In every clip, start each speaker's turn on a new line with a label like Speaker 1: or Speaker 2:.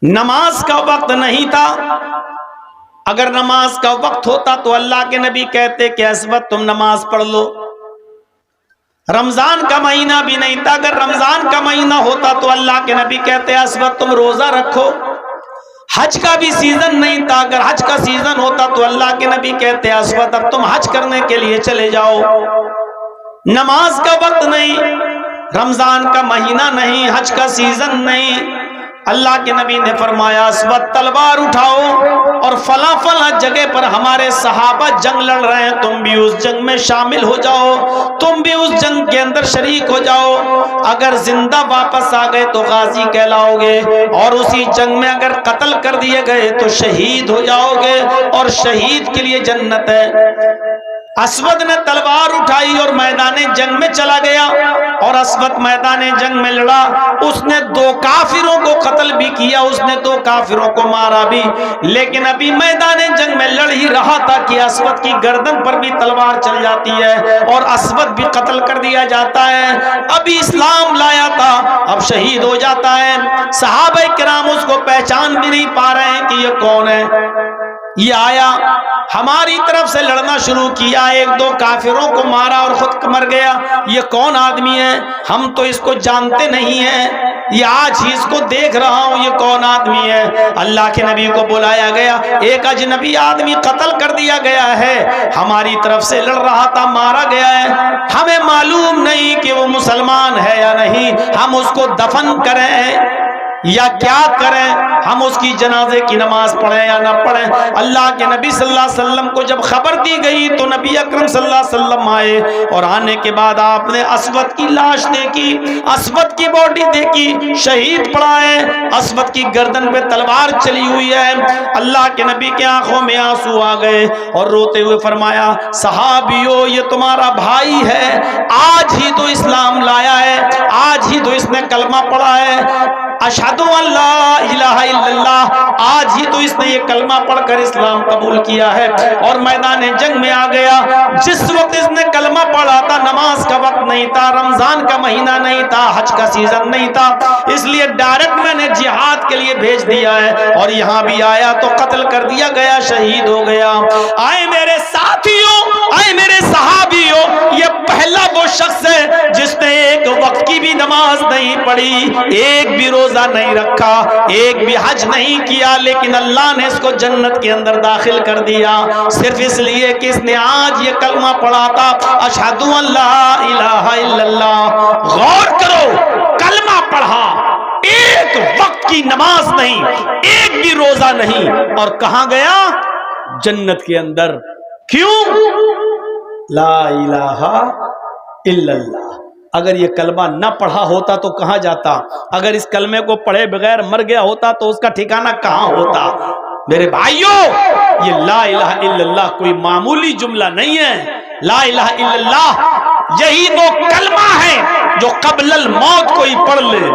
Speaker 1: نماز کا وقت نہیں تھا، اگر نماز کا وقت ہوتا تو اللہ کے نبی کہتے کہ اسود تم نماز پڑھ لو۔ رمضان کا مہینہ بھی نہیں تھا، اگر رمضان کا مہینہ ہوتا تو اللہ کے نبی کہتے اسود تم روزہ رکھو۔ حج کا بھی سیزن نہیں تھا، اگر حج کا سیزن ہوتا تو اللہ کے نبی کہتے اسود اب تم حج کرنے کے لیے چلے جاؤ۔ نماز کا وقت نہیں، رمضان کا مہینہ نہیں، حج کا سیزن نہیں، اللہ کے نبی نے فرمایا اسود تلوار اٹھاؤ اور فلاں فلاں جگہ پر ہمارے صحابہ جنگ لڑ رہے ہیں، تم بھی اس جنگ میں شامل ہو جاؤ، تم بھی اس جنگ کے اندر شریک ہو جاؤ۔ اگر زندہ واپس آ گئے تو غازی کہلاؤ گے، اور اسی جنگ میں اگر قتل کر دیے گئے تو شہید ہو جاؤ گے، اور شہید کے لیے جنت ہے۔ اسود نے تلوار اٹھائی اور میدان جنگ میں چلا گیا، اور اسود میدان جنگ میں لڑا، اس نے 2 کافروں کو قتل بھی کیا، اس نے 2 کافروں کو مارا بھی، لیکن ابھی میدان جنگ میں لڑ ہی رہا تھا کہ اسود کی گردن پر بھی تلوار چل جاتی ہے اور اسود بھی قتل کر دیا جاتا ہے۔ ابھی اسلام لایا تھا، اب شہید ہو جاتا ہے۔ صحابہ کرام اس کو پہچان بھی نہیں پا رہے ہیں کہ یہ کون ہے۔ یہ آیا، ہماری طرف سے لڑنا شروع کیا، 1-2 کافروں کو مارا اور خود مر گیا۔ یہ کون آدمی ہے؟ ہم تو اس کو جانتے نہیں ہیں، یہ آج ہی اس کو دیکھ رہا ہوں، یہ کون آدمی ہے؟ اللہ کے نبی کو بلایا گیا، ایک اجنبی آدمی قتل کر دیا گیا ہے، ہماری طرف سے لڑ رہا تھا، مارا گیا ہے، ہمیں معلوم نہیں کہ وہ مسلمان ہے یا نہیں، ہم اس کو دفن کریں یا کیا کریں، ہم اس کی جنازے کی نماز پڑھیں یا نہ پڑھیں۔ اللہ کے نبی صلی اللہ علیہ وسلم کو جب خبر دی گئی تو نبی اکرم صلی اللہ علیہ وسلم آئے، اور آنے کے بعد آپ نے اسود کی لاش دیکھی، اسود کی باڈی دیکھی، شہید پڑا ہے، اسود کی گردن پہ تلوار چلی ہوئی ہے۔ اللہ کے نبی کی آنکھوں میں آنسو آ گئے اور روتے ہوئے فرمایا صحابیو یہ تمہارا بھائی ہے، آج ہی تو اسلام لایا ہے، آج ہی تو اس نے کلمہ پڑھا ہے، اشہدو ان لا الہ الا اللہ، آج ہی تو اس نے یہ کلمہ پڑھ کر اسلام قبول کیا ہے، اور میدان جنگ میں آ گیا۔ جس وقت اس نے کلمہ پڑھا تھا نماز کا وقت نہیں تھا، رمضان کا مہینہ نہیں تھا، حج کا سیزن نہیں تھا، اس لیے ڈائریکٹ میں نے جہاد کے لیے بھیج دیا ہے، اور یہاں بھی آیا تو قتل کر دیا گیا، شہید ہو گیا۔ آئے میرے ساتھیوں، آئے میرے صحابیوں، یہ پہلا وہ شخص ہے جس نے ایک وقت کی بھی نماز نہیں پڑھی، ایک بھی روزہ نہیں رکھا، ایک بھی حج نہیں کیا، لیکن اللہ نے اس کو جنت کے اندر داخل کر دیا، صرف اس لیے کہ اس نے آج یہ کلمہ پڑھا تھا اشہدو ان لا الہ الا اللہ۔ غور کرو، کلمہ پڑھا، ایک وقت کی نماز نہیں، ایک بھی روزہ نہیں، اور کہاں گیا؟ جنت کے اندر۔ کیوں؟ لا الہ الا اللہ۔ اگر یہ کلمہ نہ پڑھا ہوتا تو کہاں جاتا؟ اگر اس کلمے کو پڑھے بغیر مر گیا ہوتا تو اس کا ٹھکانہ کہاں ہوتا؟ میرے بھائیوں، یہ لا الہ الا اللہ کوئی معمولی جملہ نہیں ہے۔ لا الہ الا اللہ یہی وہ کلمہ ہے جو قبل الموت کوئی پڑھ لے،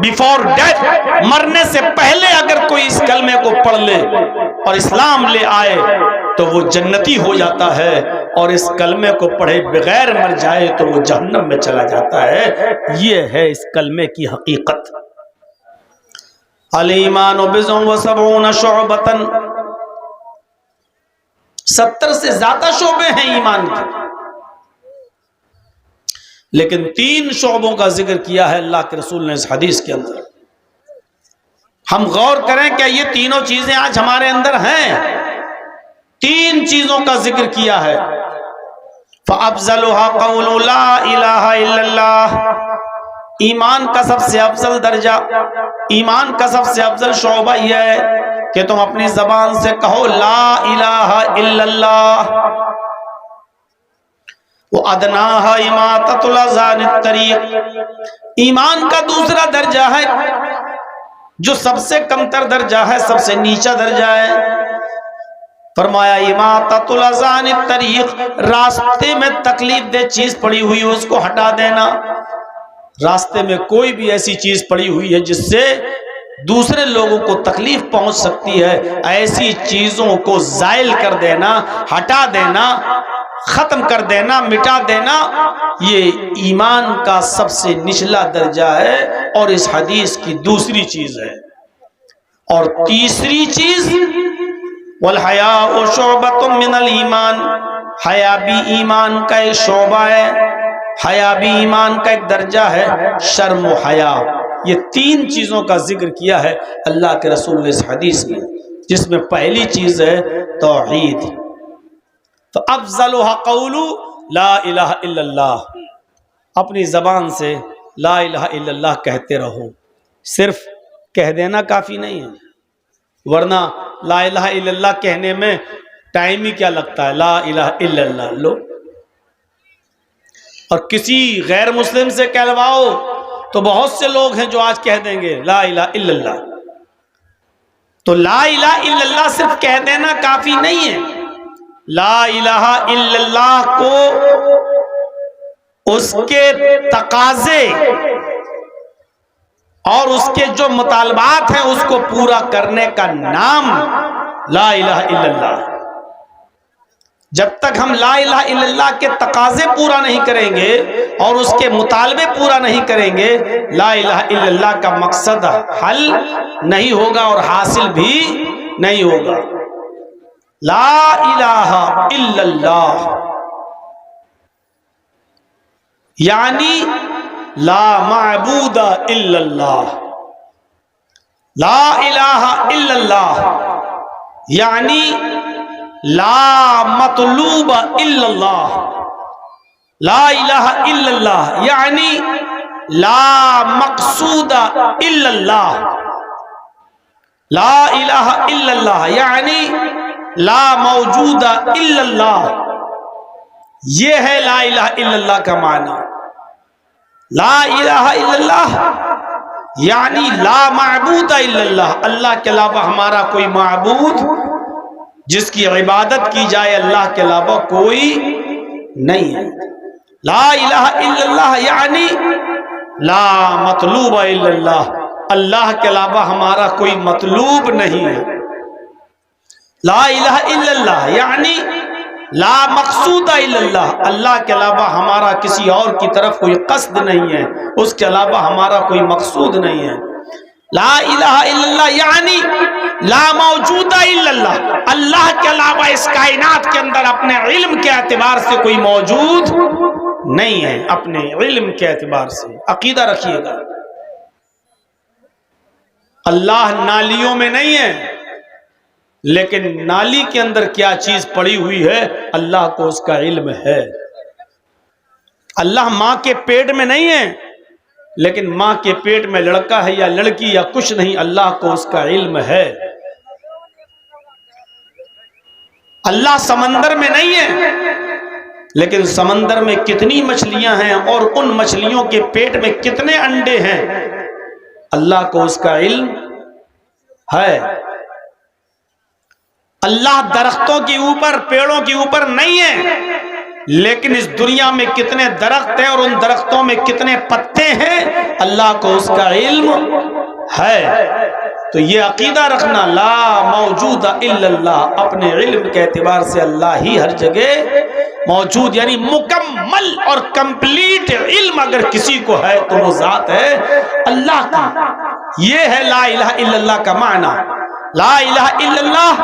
Speaker 1: بیفور ڈیتھ، مرنے سے پہلے اگر کوئی اس کلمے کو پڑھ لے اور اسلام لے آئے تو وہ جنتی ہو جاتا ہے، اور اس کلمے کو پڑھے بغیر مر جائے تو وہ جہنم میں چلا جاتا ہے۔ یہ ہے اس کلمے کی حقیقت۔ الایمان بضع و شعبۃ، 70 سے زیادہ شعبے ہیں ایمان کے، لیکن 3 شعبوں کا ذکر کیا ہے اللہ کے رسول نے اس حدیث کے اندر۔ ہم غور کریں کیا یہ تینوں چیزیں آج ہمارے اندر ہیں؟ 3 چیزوں کا ذکر کیا ہے۔ فَأَفْضَلُهَا قَوْلُ لَا إِلَهَ إِلَّا اللَّهِ، ایمان کا سب سے افضل درجہ، ایمان کا سب سے افضل شعبہ یہ ہے کہ تم اپنی زبان سے کہو لا الہ الا اللہ۔ وَأَدْنَاهَا إِمَاطَةُ الْأَذَى عَنِ الطَّرِيقِ، ایمان کا دوسرا درجہ ہے جو سب سے کمتر درجہ ہے، سب سے نیچا درجہ ہے۔ فرمایا اماطۃ الاذی عن الطریق، راستے میں تکلیف دہ چیز پڑی ہوئی اس کو ہٹا دینا۔ راستے میں کوئی بھی ایسی چیز پڑی ہوئی ہے جس سے دوسرے لوگوں کو تکلیف پہنچ سکتی ہے، ایسی چیزوں کو زائل کر دینا، ہٹا دینا، ختم کر دینا، مٹا دینا، یہ ایمان کا سب سے نچلا درجہ ہے، اور اس حدیث کی دوسری چیز ہے۔ اور تیسری چیز والحیاء شعبۃ من الایمان، حیا بھی ایمان کا ایک شعبہ ہے، حیا بھی ایمان کا ایک درجہ ہے، شرم و حیا، یہ تین چیزوں کا ذکر کیا ہے اللہ کے رسول نے اس حدیث میں، جس میں پہلی چیز ہے توحید۔ تو افضلها قول لا الہ الا اللہ، اپنی زبان سے لا الہ الا اللہ کہتے رہو، صرف کہہ دینا کافی نہیں ہے، ورنہ لا الہ الا اللہ کہنے میں ٹائم ہی کیا لگتا ہے، لا الہ الا اللہ لو، اور کسی غیر مسلم سے کہلواؤ تو بہت سے لوگ ہیں جو آج کہہ دیں گے لا الہ الا اللہ۔ تو لا الہ الا اللہ صرف کہہ دینا کافی نہیں ہے، لا الہ الا اللہ کو اس کے تقاضے اور اس کے جو مطالبات ہیں اس کو پورا کرنے کا نام لا الہ الا اللہ۔ جب تک ہم لا الہ الا اللہ کے تقاضے پورا نہیں کریں گے اور اس کے مطالبے پورا نہیں کریں گے، لا الہ الا اللہ کا مقصد حل نہیں ہوگا اور حاصل بھی نہیں ہوگا۔ لا الہ الا اللہ یعنی لا معبود الا اللہ، لا الہ الا اللہ یعنی لا مطلوب الا اللہ، لا الہ الا اللہ یعنی لا مقصود الا اللہ، لا الہ الا اللہ یعنی لا موجود الا اللہ۔ یہ ہے لا الہ الا اللہ کا معنی۔ لا الہ الا اللہ یعنی لا معبود الا اللہ، اللہ کے علاوہ ہمارا کوئی معبود جس کی عبادت کی جائے اللہ کے علاوہ کوئی نہیں ہے۔ لا الہ الا اللہ یعنی لا مطلوب الا اللہ، اللہ کے علاوہ ہمارا کوئی مطلوب نہیں ہے۔ لا الہ الا اللہ یعنی لا مقصود الا اللہ، اللہ کے علاوہ ہمارا کسی اور کی طرف کوئی قصد نہیں ہے، اس کے علاوہ ہمارا کوئی مقصود نہیں ہے۔ لا الہ الا اللہ یعنی لا موجود الا اللہ، اللہ کے علاوہ اس کائنات کے اندر اپنے علم کے اعتبار سے کوئی موجود نہیں ہے، اپنے علم کے اعتبار سے عقیدہ رکھیے گا۔ اللہ نالیوں میں نہیں ہے، لیکن نالی کے اندر کیا چیز پڑی ہوئی ہے اللہ کو اس کا علم ہے۔ اللہ ماں کے پیٹ میں نہیں ہے، لیکن ماں کے پیٹ میں لڑکا ہے یا لڑکی یا کچھ نہیں، اللہ کو اس کا علم ہے۔ اللہ سمندر میں نہیں ہے، لیکن سمندر میں کتنی مچھلیاں ہیں اور ان مچھلیوں کے پیٹ میں کتنے انڈے ہیں، اللہ کو اس کا علم ہے۔ اللہ درختوں کے اوپر، پیڑوں کے اوپر نہیں ہے، لیکن اس دنیا میں کتنے درخت ہیں اور ان درختوں میں کتنے پتے ہیں، اللہ کو اس کا علم ہے۔ تو یہ عقیدہ رکھنا لا موجود الا اللہ، اپنے علم کے اعتبار سے اللہ ہی ہر جگہ موجود، یعنی مکمل اور کمپلیٹ علم اگر کسی کو ہے تو وہ ذات ہے اللہ کی۔ یہ ہے لا الہ الا اللہ کا معنی۔ لا الہ الا اللہ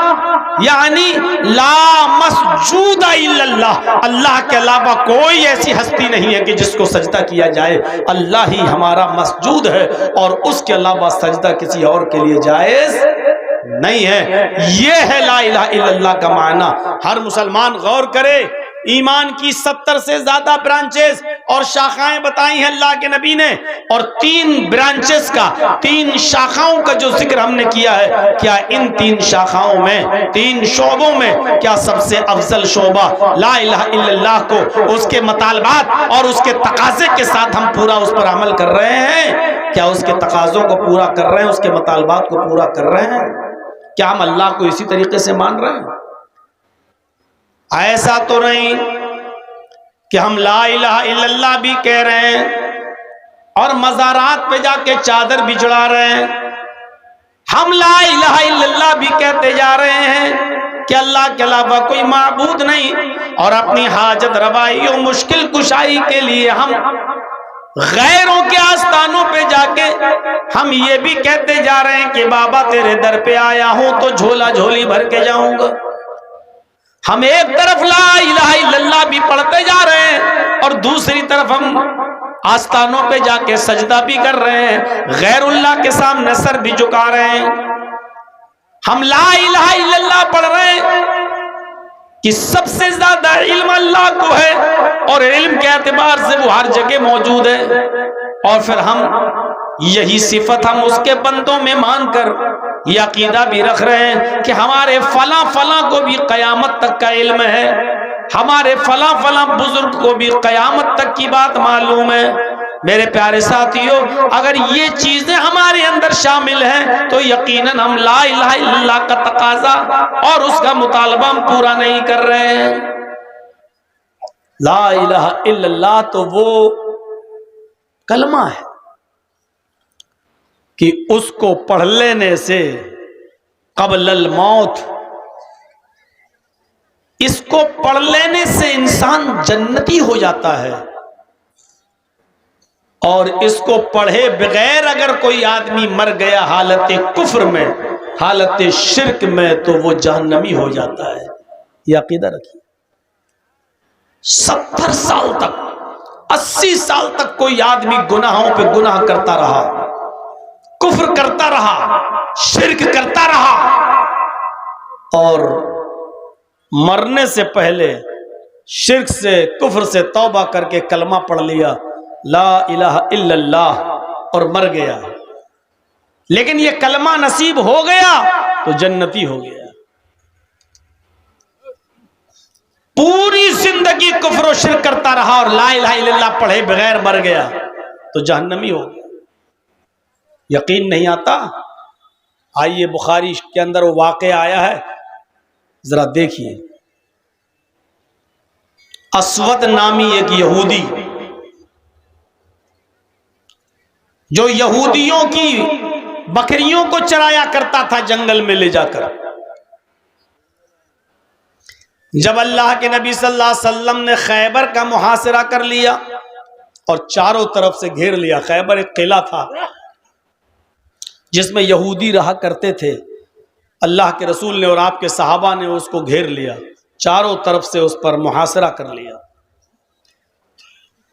Speaker 1: یعنی لا مسجود الا اللہ، اللہ کے علاوہ کوئی ایسی ہستی نہیں ہے کہ جس کو سجدہ کیا جائے، اللہ ہی ہمارا مسجود ہے اور اس کے علاوہ سجدہ کسی اور کے لیے جائز نہیں ہے۔ یہ ہے لا الہ الا اللہ کا معنی۔ ہر مسلمان غور کرے، ایمان کی 70 سے زیادہ برانچز اور شاخائیں بتائی ہیں اللہ کے نبی نے، اور 3 برانچز کا، 3 شاخاؤں کا جو ذکر ہم نے کیا ہے، کیا ان 3 شاخاؤں میں، 3 شعبوں میں، کیا سب سے افضل شعبہ لا الہ الا اللہ کو اس کے مطالبات اور اس کے تقاضے کے ساتھ ہم پورا اس پر عمل کر رہے ہیں؟ کیا اس کے تقاضوں کو پورا کر رہے ہیں، اس کے مطالبات کو پورا کر رہے ہیں؟ کیا ہم اللہ کو اسی طریقے سے مان رہے ہیں؟ ایسا تو نہیں کہ ہم لا الہ الا اللہ بھی کہہ رہے ہیں اور مزارات پہ جا کے چادر بچھڑا رہے ہیں، ہم لا الہ الا اللہ بھی کہتے جا رہے ہیں کہ اللہ کے علاوہ کوئی معبود نہیں، اور اپنی حاجت روائی و مشکل کشائی کے لیے ہم غیروں کے آستانوں پہ جا کے ہم یہ بھی کہتے جا رہے ہیں کہ بابا تیرے در پہ آیا ہوں تو جھولا جھولی بھر کے جاؤں گا. ہم ایک طرف لا الہ الا اللہ بھی پڑھتے جا رہے ہیں اور دوسری طرف ہم آستانوں پہ جا کے سجدہ بھی کر رہے ہیں, غیر اللہ کے سامنے سر بھی جھکا رہے ہیں. ہم لا الہ الا اللہ پڑھ رہے ہیں کہ سب سے زیادہ علم اللہ کو ہے اور علم کے اعتبار سے وہ ہر جگہ موجود ہے, اور پھر ہم یہی صفت ہم اس کے بندوں میں مان کر یہ عقیدہ بھی رکھ رہے ہیں کہ ہمارے فلاں فلاں کو بھی قیامت تک کا علم ہے, ہمارے فلاں فلاں بزرگ کو بھی قیامت تک کی بات معلوم ہے. میرے پیارے ساتھیوں, اگر یہ چیزیں ہمارے اندر شامل ہیں تو یقیناً ہم لا الہ الا اللہ کا تقاضا اور اس کا مطالبہ ہم پورا نہیں کر رہے ہیں. لا الہ الا اللہ تو وہ کلمہ ہے کہ اس کو پڑھ لینے سے قبل الموت, اس کو پڑھ لینے سے انسان جنتی ہو جاتا ہے, اور اس کو پڑھے بغیر اگر کوئی آدمی مر گیا حالت کفر میں, حالت شرک میں, تو وہ جہنمی ہو جاتا ہے. یہ عقیدہ رکھیے. 70 سال تک 80 سال تک کوئی آدمی گناہوں پہ گناہ کرتا رہا, کفر کرتا رہا, شرک کرتا رہا, اور مرنے سے پہلے شرک سے کفر سے توبہ کر کے کلمہ پڑھ لیا لا الہ الا اللہ اور مر گیا, لیکن یہ کلمہ نصیب ہو گیا تو جنتی ہو گیا. پوری زندگی کفر و شرک کرتا رہا اور لا الہ الا اللہ پڑھے بغیر مر گیا تو جہنمی ہو گیا. یقین نہیں آتا؟ آئیے بخاری کے اندر وہ واقعہ آیا ہے, ذرا دیکھیے. اسود نامی ایک یہودی جو یہودیوں کی بکریوں کو چرایا کرتا تھا جنگل میں لے جا کر, جب اللہ کے نبی صلی اللہ علیہ وسلم نے خیبر کا محاصرہ کر لیا اور چاروں طرف سے گھیر لیا, خیبر ایک قلعہ تھا جس میں یہودی رہا کرتے تھے, اللہ کے رسول نے اور آپ کے صحابہ نے اس کو گھیر لیا, چاروں طرف سے اس پر محاصرہ کر لیا.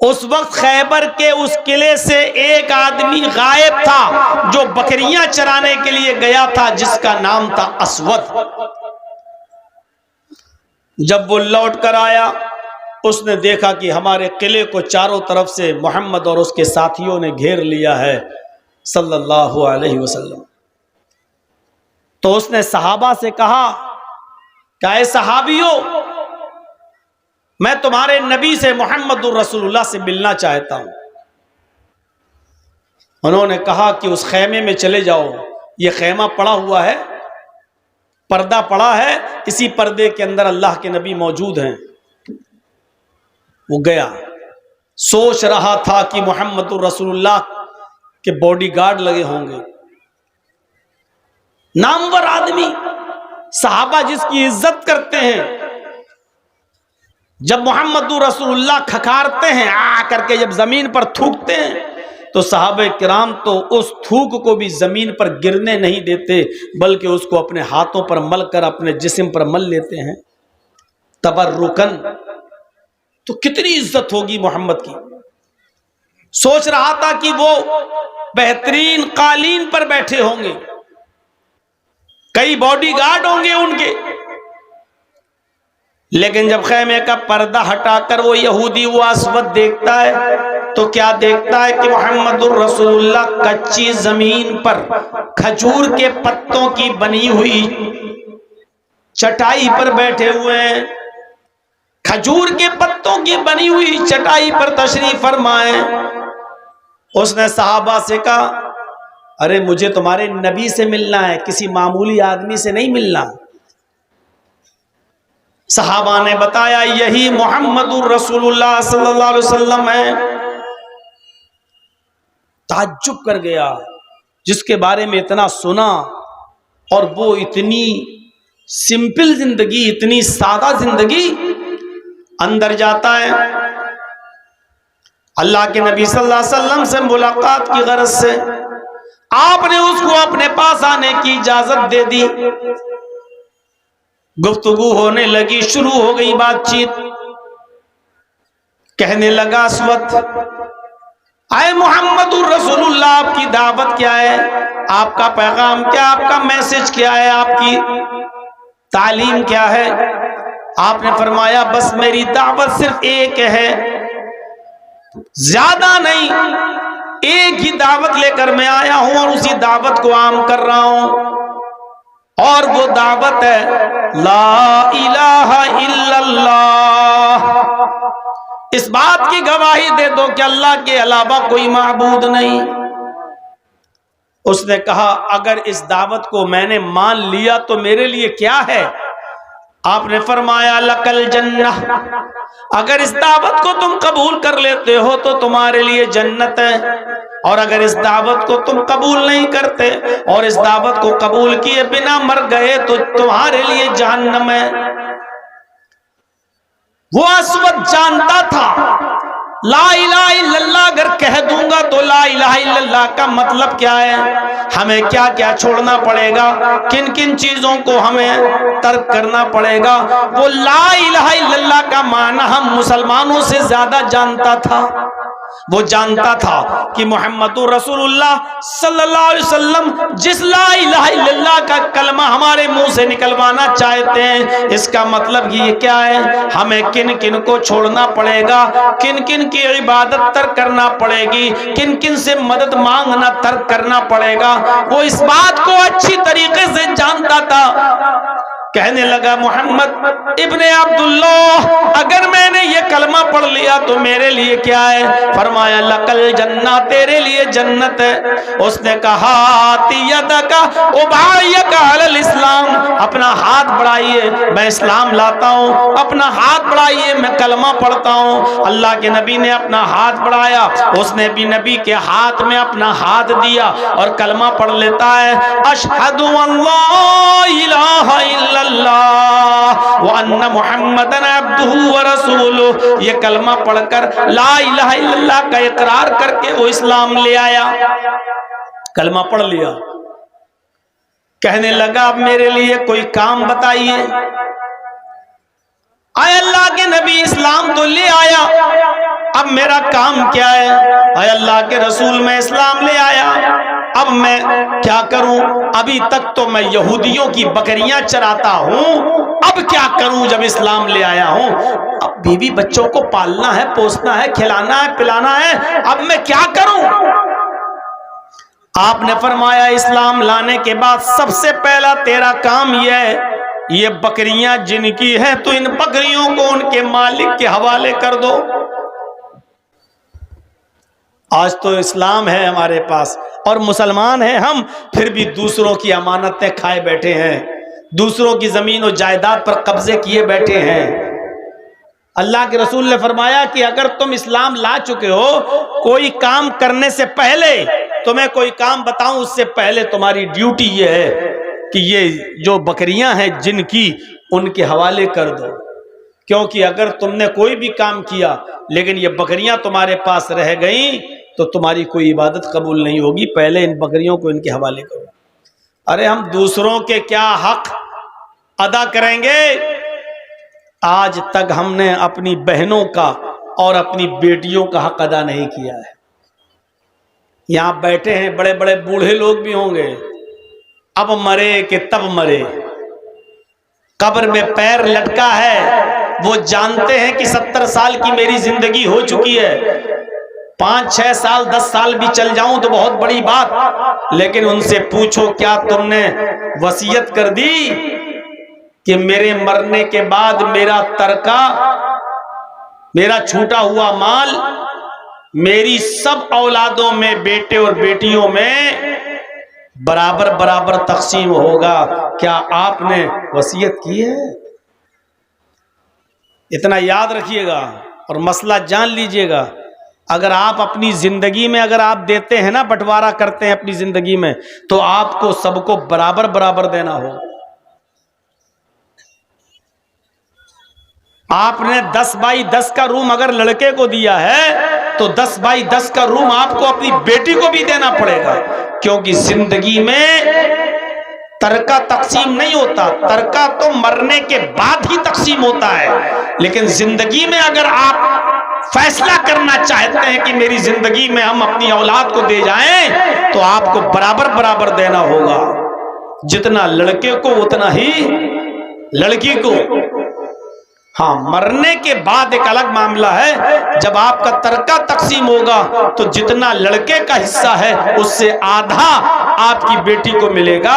Speaker 1: اس وقت خیبر کے اس قلعے سے ایک آدمی غائب تھا جو بکریاں چرانے کے لیے گیا تھا, جس کا نام تھا اسود. جب وہ لوٹ کر آیا اس نے دیکھا کہ ہمارے قلعے کو چاروں طرف سے محمد اور اس کے ساتھیوں نے گھیر لیا ہے صلی اللہ علیہ وسلم. تو اس نے صحابہ سے کہا کہ اے صحابیوں, میں تمہارے نبی سے محمد الرسول اللہ سے ملنا چاہتا ہوں. انہوں نے کہا کہ اس خیمے میں چلے جاؤ, یہ خیمہ پڑا ہوا ہے, پردہ پڑا ہے, اسی پردے کے اندر اللہ کے نبی موجود ہیں. وہ گیا, سوچ رہا تھا کہ محمد الرسول اللہ کے باڈی گارڈ لگے ہوں گے, نامور آدمی, صحابہ جس کی عزت کرتے ہیں. جب محمد رسول اللہ کھکارتے ہیں آ کر کے, جب زمین پر تھوکتے ہیں تو صحابہ کرام تو اس تھوک کو بھی زمین پر گرنے نہیں دیتے, بلکہ اس کو اپنے ہاتھوں پر مل کر اپنے جسم پر مل لیتے ہیں تبرکن. تو کتنی عزت ہوگی محمد کی. سوچ رہا تھا کہ وہ بہترین قالین پر بیٹھے ہوں گے, کئی باڈی گارڈ ہوں گے ان کے, لیکن جب خیمے کا پردہ ہٹا کر وہ یہودی وہ اسود دیکھتا ہے تو کیا دیکھتا ہے کہ محمد الرسول اللہ کچی زمین پر کھجور کے پتوں کی بنی ہوئی چٹائی پر بیٹھے ہوئے ہیں. کھجور کے پتوں کی بنی ہوئی چٹائی پر تشریف فرمائے. اس نے صحابہ سے کہا ارے مجھے تمہارے نبی سے ملنا ہے, کسی معمولی آدمی سے نہیں ملنا. صحابہ نے بتایا یہی محمد الرسول اللہ صلی اللہ علیہ وسلم ہے. تعجب کر گیا, جس کے بارے میں اتنا سنا اور وہ اتنی سمپل زندگی, اتنی سادہ زندگی. اندر جاتا ہے, اللہ کے نبی صلی اللہ علیہ وسلم سے ملاقات کی غرض سے آپ نے اس کو اپنے پاس آنے کی اجازت دے دی. گفتگو ہونے لگی، شروع ہو گئی بات چیت. کہنے لگا اسود، اے محمد الرسول اللہ، آپ کی دعوت کیا ہے؟ آپ کا پیغام کیا؟ آپ کا میسج کیا ہے؟ آپ کی تعلیم کیا ہے؟ آپ نے فرمایا بس میری دعوت صرف ایک ہے، زیادہ نہیں، ایک ہی دعوت لے کر میں آیا ہوں اور اسی دعوت کو عام کر رہا ہوں، اور وہ دعوت ہے لا الہ الا اللہ. اس بات کی گواہی دے دو کہ اللہ کے علاوہ کوئی معبود نہیں. اس نے کہا اگر اس دعوت کو میں نے مان لیا تو میرے لیے کیا ہے؟ آپ نے فرمایا لکل جنہ، اگر اس دعوت کو تم قبول کر لیتے ہو تو تمہارے لیے جنت ہے، اور اگر اس دعوت کو تم قبول نہیں کرتے اور اس دعوت کو قبول کیے بنا مر گئے تو تمہارے لیے جہنم ہے. وہ اسود جانتا تھا لا الہ الا اللہ اگر کہہ دوں گا تو لا الہ الا اللہ کا مطلب کیا ہے، ہمیں کیا کیا چھوڑنا پڑے گا، کن کن چیزوں کو ہمیں ترک کرنا پڑے گا. وہ لا الہ الا اللہ کا معنی ہم مسلمانوں سے زیادہ جانتا تھا. وہ جانتا تھا کہ محمد رسول اللہ صلی اللہ علیہ وسلم جس لا الہ الا اللہ کا کلمہ ہمارے منہ سے نکلوانا چاہتے ہیں، اس کا مطلب یہ کیا ہے، ہمیں کن کن کو چھوڑنا پڑے گا، کن کن کی عبادت ترک کرنا پڑے گی، کن کن سے مدد مانگنا ترک کرنا پڑے گا. وہ اس بات کو اچھی طریقے سے جانتا تھا. کہنے لگا محمد ابن عبداللہ اگر میں نے یہ کلمہ پڑھ لیا تو میرے لیے کیا ہے؟ فرمایا لکل جنہ، تیرے لیے جنت ہے. اس نے کہا آتی یدک ابایک علی الاسلام، اپنا ہاتھ بڑھائیے میں اسلام لاتا ہوں، اپنا ہاتھ بڑھائیے میں کلمہ پڑھتا ہوں. اللہ کے نبی نے اپنا ہاتھ بڑھایا، اس نے بھی نبی کے ہاتھ میں اپنا ہاتھ دیا اور کلمہ پڑھ لیتا ہے اشہد ان لا الہ الا اللہ وان محمد عبدہ ورسولہ. یہ کلمہ پڑھ کر لا الہ الا اللہ کا اقرار کر کے وہ اسلام لے آیا، کلمہ پڑھ لیا. کہنے لگا اب میرے لیے کوئی کام بتائیے. اے اللہ کے نبی اسلام تو لے آیا، اب میرا کام کیا ہے؟ اے اللہ کے رسول میں اسلام لے آیا، اب میں کیا کروں؟ ابھی تک تو میں یہودیوں کی بکریاں چراتا ہوں، اب کیا کروں جب اسلام لے آیا ہوں؟ اب بیوی بچوں کو پالنا ہے، پوسنا ہے، کھلانا ہے، پلانا ہے، اب میں کیا کروں؟ آپ نے فرمایا اسلام لانے کے بعد سب سے پہلا تیرا کام یہ ہے، یہ بکریاں جن کی ہیں تو ان بکریوں کو ان کے مالک کے حوالے کر دو. آج تو اسلام ہے ہمارے پاس اور مسلمان ہیں ہم، پھر بھی دوسروں کی امانتیں کھائے بیٹھے ہیں، دوسروں کی زمین و جائیداد پر قبضے کیے بیٹھے ہیں. اللہ کے رسول نے فرمایا کہ اگر تم اسلام لا چکے ہو، کوئی کام کرنے سے پہلے تمہیں کوئی کام بتاؤں اس سے پہلے تمہاری ڈیوٹی یہ ہے کہ یہ جو بکریاں ہیں جن کی ان کے حوالے کر دو. کیونکہ اگر تم نے کوئی بھی کام کیا لیکن یہ بکریاں تمہارے پاس رہ گئیں تو تمہاری کوئی عبادت قبول نہیں ہوگی، پہلے ان بکریوں کو ان کے حوالے کرو. ارے ہم دوسروں کے کیا حق ادا کریں گے؟ آج تک ہم نے اپنی بہنوں کا اور اپنی بیٹیوں کا حق ادا نہیں کیا ہے. یہاں بیٹھے ہیں بڑے بڑے بوڑھے لوگ بھی ہوں گے، اب مرے کہ تب مرے، قبر میں پیر لٹکا ہے، وہ جانتے ہیں کہ 70 سال کی میری زندگی ہو چکی ہے، 5-6 سال 10 سال بھی چل جاؤں تو بہت بڑی بات. لیکن ان سے پوچھو کیا تم نے وصیت کر دی کہ میرے مرنے کے بعد میرا ترکہ، میرا چھوٹا ہوا مال میری سب اولادوں میں، بیٹے اور بیٹیوں میں برابر برابر تقسیم ہوگا؟ کیا آپ نے وصیت کی ہے؟ اتنا یاد رکھیے گا اور مسئلہ جان لیجئے گا. اگر آپ اپنی زندگی میں اگر آپ دیتے ہیں نا، بٹوارا کرتے ہیں اپنی زندگی میں، تو آپ کو سب کو برابر برابر دینا ہوگا. آپ نے 10 بائی 10 کا روم اگر لڑکے کو دیا ہے تو تو 10 بائی 10 کا روم آپ کو اپنی بیٹی کو بھی دینا پڑے گا، کیونکہ زندگی میں ترکہ تقسیم نہیں ہوتا، ترکہ تو مرنے کے بعد ہی تقسیم ہوتا ہے، لیکن زندگی میں اگر آپ فیصلہ کرنا چاہتے ہیں کہ میری زندگی میں ہم اپنی اولاد کو دے جائیں تو آپ کو برابر برابر دینا ہوگا، جتنا لڑکے کو اتنا ہی لڑکی کو۔ ہاں، مرنے کے بعد ایک الگ معاملہ ہے، جب آپ کا ترکہ تقسیم ہوگا تو جتنا لڑکے کا حصہ ہے اس سے آدھا آپ کی بیٹی کو ملے گا،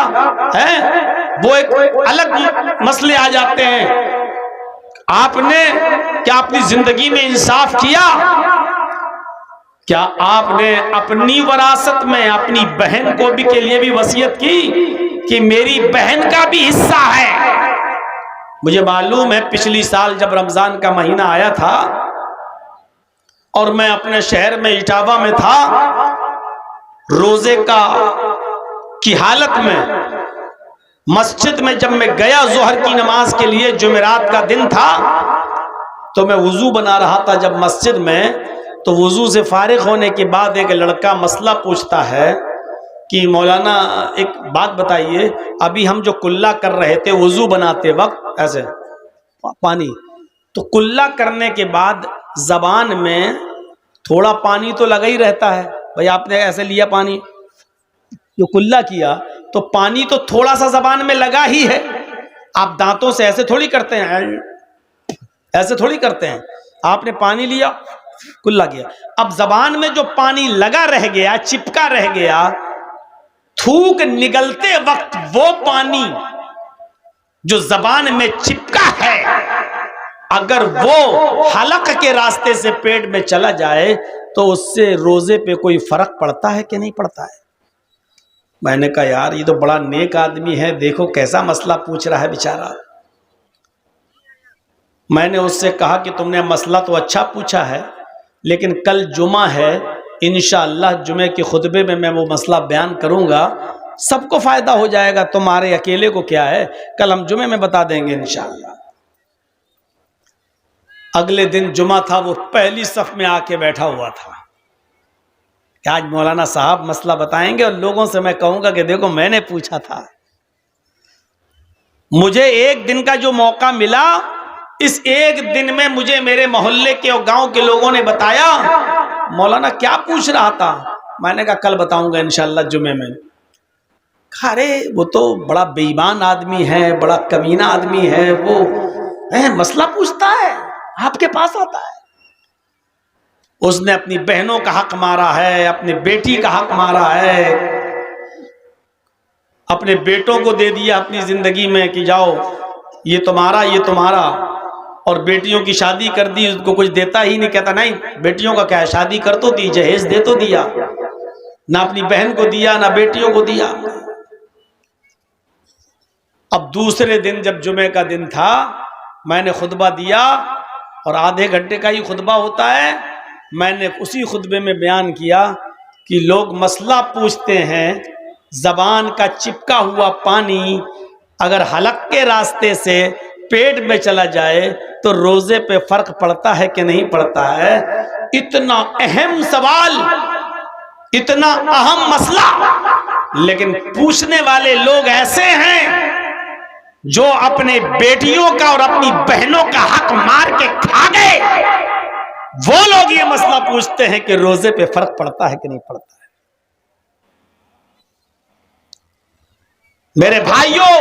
Speaker 1: وہ ایک الگ مسئلے آ جاتے ہیں۔ آپ نے کیا اپنی زندگی میں انصاف کیا؟ کیا آپ نے اپنی وراثت میں اپنی بہن کو بھی کے لیے بھی وصیت کی کہ میری بہن کا بھی حصہ ہے؟ مجھے معلوم ہے پچھلی سال جب رمضان کا مہینہ آیا تھا اور میں اپنے شہر میں اٹاوا میں تھا، روزے کی حالت میں مسجد میں جب میں گیا ظہر کی نماز کے لیے، جمعرات کا دن تھا، تو میں وضو بنا رہا تھا جب مسجد میں، تو وضو سے فارغ ہونے کے بعد ایک لڑکا مسئلہ پوچھتا ہے کہ مولانا ایک بات بتائیے، ابھی ہم جو کلہ کر رہے تھے وضو بناتے وقت ایسے پانی، تو کلہ کرنے کے بعد زبان میں تھوڑا پانی تو لگا ہی رہتا ہے، بھئی آپ نے ایسے لیا پانی جو کلہ کیا تو پانی تو تھوڑا سا زبان میں لگا ہی ہے، آپ دانتوں سے ایسے تھوڑی کرتے ہیں، ایسے تھوڑی کرتے ہیں، آپ نے پانی لیا کلہ کیا، اب زبان میں جو پانی لگا رہ گیا، چپکا رہ گیا، تھوک نگلتے وقت وہ پانی جو زبان میں چپکا ہے اگر وہ حلق کے راستے سے پیٹ میں چلا جائے تو اس سے روزے پہ کوئی فرق پڑتا ہے کہ نہیں پڑتا ہے؟ میں نے کہا یار یہ تو بڑا نیک آدمی ہے، دیکھو کیسا مسئلہ پوچھ رہا ہے بیچارہ۔ میں نے اس سے کہا کہ تم نے مسئلہ تو اچھا پوچھا ہے، لیکن کل جمعہ ہے، انشاءاللہ جمعے کے خطبے میں وہ مسئلہ بیان کروں گا، سب کو فائدہ ہو جائے گا، تمہارے اکیلے کو کیا ہے، کل ہم جمعے میں بتا دیں گے انشاءاللہ۔ اگلے دن جمعہ تھا، وہ پہلی صف میں آ کے بیٹھا ہوا تھا کہ آج مولانا صاحب مسئلہ بتائیں گے اور لوگوں سے میں کہوں گا کہ دیکھو میں نے پوچھا تھا۔ مجھے ایک دن کا جو موقع ملا، اس ایک دن میں مجھے میرے محلے کے اور گاؤں کے لوگوں نے بتایا مولانا کیا پوچھ رہا تھا، میں نے کہا کل بتاؤں گا انشاءاللہ جمعے میں۔ ارے وہ تو بڑا بے ایمان آدمی ہے، بڑا کمینہ آدمی ہے، وہ مسئلہ پوچھتا ہے آپ کے پاس آتا ہے۔ اس نے اپنی بہنوں کا حق مارا ہے، اپنی بیٹی کا حق مارا ہے، اپنے بیٹوں کو دے دیا اپنی زندگی میں کہ جاؤ یہ تمہارا یہ تمہارا، اور بیٹیوں کی شادی کر دی، اس کو کچھ دیتا ہی نہیں، کہتا نہیں بیٹیوں کا کیا ہے، شادی کر تو دی، جہیز دے تو دیا، نہ اپنی بہن کو دیا نہ بیٹیوں کو دیا۔ اب دوسرے دن جب جمعے کا دن تھا، میں نے خطبہ دیا، اور آدھے گھنٹے کا ہی خطبہ ہوتا ہے، میں نے اسی خطبے میں بیان کیا کہ لوگ مسئلہ پوچھتے ہیں، زبان کا چپکا ہوا پانی اگر حلق کے راستے سے پیٹ میں چلا جائے تو روزے پہ فرق پڑتا ہے کہ نہیں پڑتا ہے؟ اتنا اہم سوال، اتنا اہم مسئلہ، لیکن پوچھنے والے لوگ ایسے ہیں جو اپنے بیٹیوں کا اور اپنی بہنوں کا حق مار کے کھا گئے، وہ لوگ یہ مسئلہ پوچھتے ہیں کہ روزے پہ فرق پڑتا ہے کہ نہیں پڑتا ہے۔ میرے بھائیوں،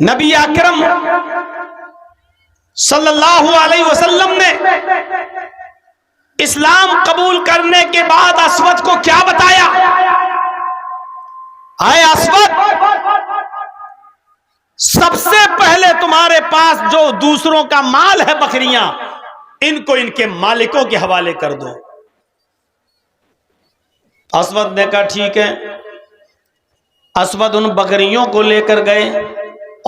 Speaker 1: نبی اکرم صلی اللہ علیہ وسلم نے اسلام قبول کرنے کے بعد اسود کو کیا بتایا؟ اے اسود، سب سے پہلے تمہارے پاس جو دوسروں کا مال ہے بکریاں، ان کو ان کے مالکوں کے حوالے کر دو۔ اسود نے کہا ٹھیک ہے۔ اسود ان بکریوں کو لے کر گئے